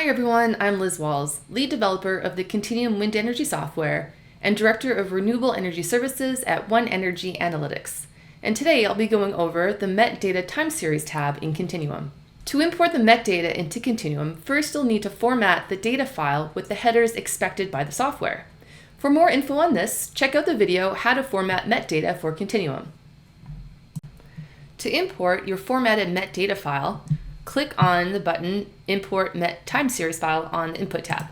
Hi everyone, I'm Liz Walls, lead developer of the Continuum wind energy software and director of renewable energy services at One Energy Analytics. And today I'll be going over the metadata time series tab in Continuum. To import the metadata into Continuum, first you'll need to format the data file with the headers expected by the software. For more info on this, check out the video How to Format Metadata for Continuum. To import your formatted metadata file, click on the button Import Met Time Series File on the Input tab.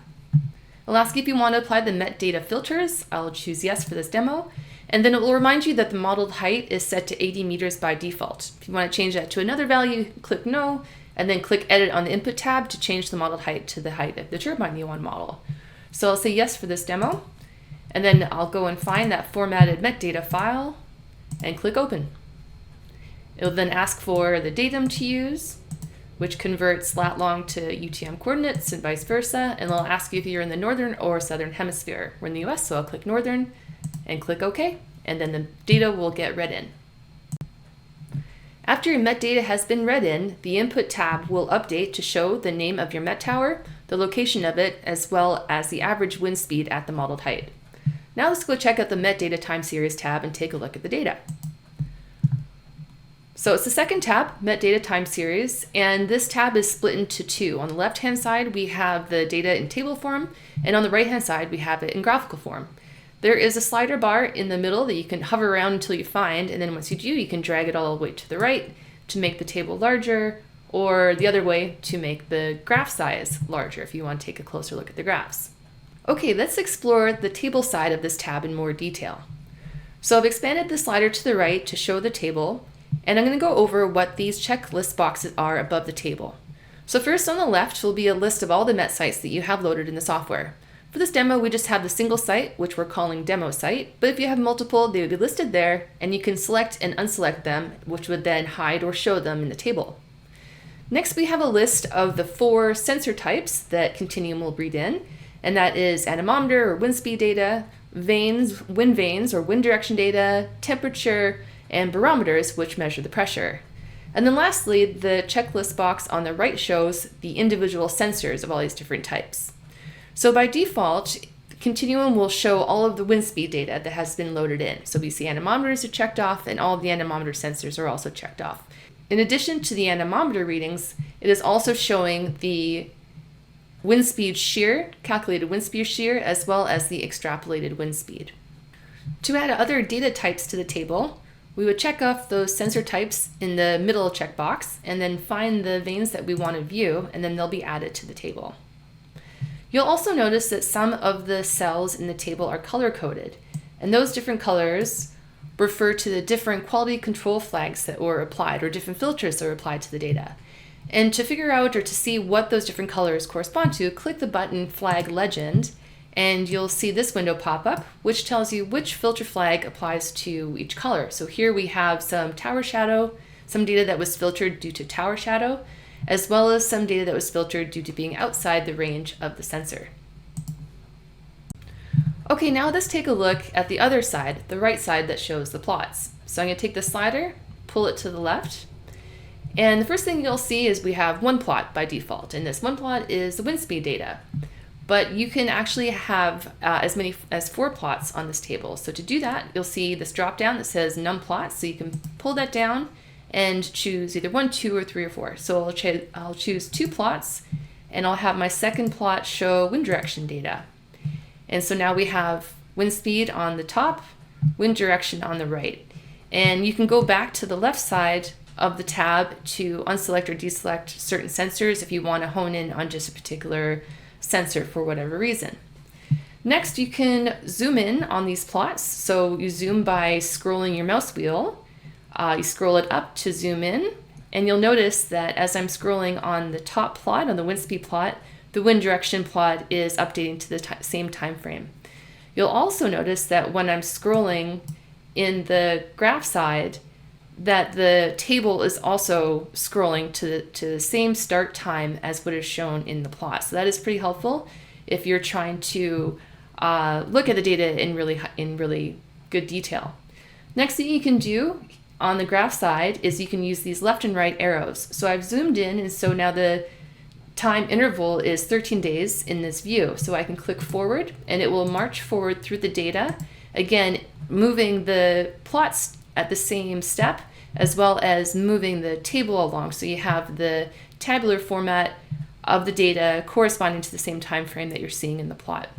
It'll ask you if you want to apply the metadata filters. I'll choose yes for this demo. And then it will remind you that the modeled height is set to 80 meters by default. If you want to change that to another value, click no, and then click Edit on the Input tab to change the modeled height to the height of the turbine you want to model. So I'll say yes for this demo, and then I'll go and find that formatted metadata file and click Open. It'll then ask for the datum to use, which converts lat long to UTM coordinates and vice versa, and they'll ask you if you're in the northern or southern hemisphere. We're in the US, so I'll click northern and click OK, and then the data will get read in. After your metadata has been read in, the Input tab will update to show the name of your met tower, the location of it, as well as the average wind speed at the modeled height. Now let's go check out the metadata time series tab and take a look at the data. So it's the second tab, Metadata Time Series, and this tab is split into two. On the left-hand side, we have the data in table form, and on the right-hand side, we have it in graphical form. There is a slider bar in the middle that you can hover around until you find, and then once you do, you can drag it all the way to the right to make the table larger, or the other way to make the graph size larger if you want to take a closer look at the graphs. Okay, let's explore the table side of this tab in more detail. So I've expanded the slider to the right to show the table, and I'm going to go over what these checklist boxes are above the table. So first on the left will be a list of all the met sites that you have loaded in the software. For this demo, we just have the single site, which we're calling demo site, but if you have multiple, they would be listed there, and you can select and unselect them, which would then hide or show them in the table. Next, we have a list of the 4 sensor types that Continuum will read in, and that is anemometer or wind speed data, vanes or wind direction data, temperature, and barometers, which measure the pressure. And then lastly, the checklist box on the right shows the individual sensors of all these different types. So by default, Continuum will show all of the wind speed data that has been loaded in. So we see anemometers are checked off, and all of the anemometer sensors are also checked off. In addition to the anemometer readings, it is also showing the wind speed shear, calculated wind speed shear, as well as the extrapolated wind speed. To add other data types to the table, we would check off those sensor types in the middle checkbox and then find the vanes that we want to view, and then they'll be added to the table. You'll also notice that some of the cells in the table are color-coded, and those different colors refer to the different quality control flags that were applied or different filters that were applied to the data. And to figure out or to see what those different colors correspond to, click the button Flag Legend, and you'll see this window pop up, which tells you which filter flag applies to each color. So here we have some tower shadow, some data that was filtered due to tower shadow, as well as some data that was filtered due to being outside the range of the sensor. Okay, now let's take a look at the other side, the right side that shows the plots. So I'm going to take the slider, pull it to the left, and the first thing you'll see is we have one plot by default, and this one plot is the wind speed data. But you can actually have as many as 4 plots on this table. So to do that, you'll see this drop down that says num plots. So you can pull that down and choose either 1, 2, or 3, or 4. So I'll choose 2 plots, and I'll have my second plot show wind direction data. And so now we have wind speed on the top, wind direction on the right. And you can go back to the left side of the tab to unselect or deselect certain sensors if you want to hone in on just a particular sensor for whatever reason. Next, you can zoom in on these plots. So you zoom by scrolling your mouse wheel. You scroll it up to zoom in, and you'll notice that as I'm scrolling on the top plot, on the wind speed plot, the wind direction plot is updating to the same time frame. You'll also notice that when I'm scrolling in the graph side, that the table is also scrolling to the same start time as what is shown in the plot. So that is pretty helpful if you're trying to look at the data in really good detail. Next thing you can do on the graph side is you can use these left and right arrows. So I've zoomed in, and so now the time interval is 13 days in this view. So I can click forward and it will march forward through the data, again, moving the plots at the same step as well as moving the table along. So you have the tabular format of the data corresponding to the same time frame that you're seeing in the plot.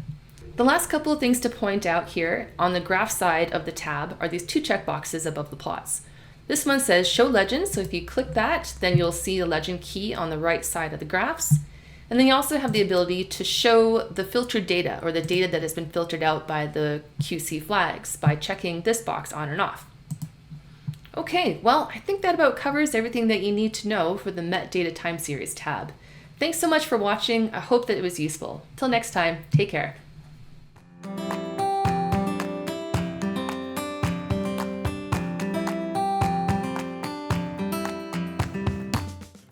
The last couple of things to point out here on the graph side of the tab are these two checkboxes above the plots. This one says show legend, so if you click that, then you'll see the legend key on the right side of the graphs. And then you also have the ability to show the filtered data, or the data that has been filtered out by the QC flags, by checking this box on and off. Okay, well, I think that about covers everything that you need to know for the Met Data Time Series tab. Thanks so much for watching. I hope that it was useful. Till next time, take care.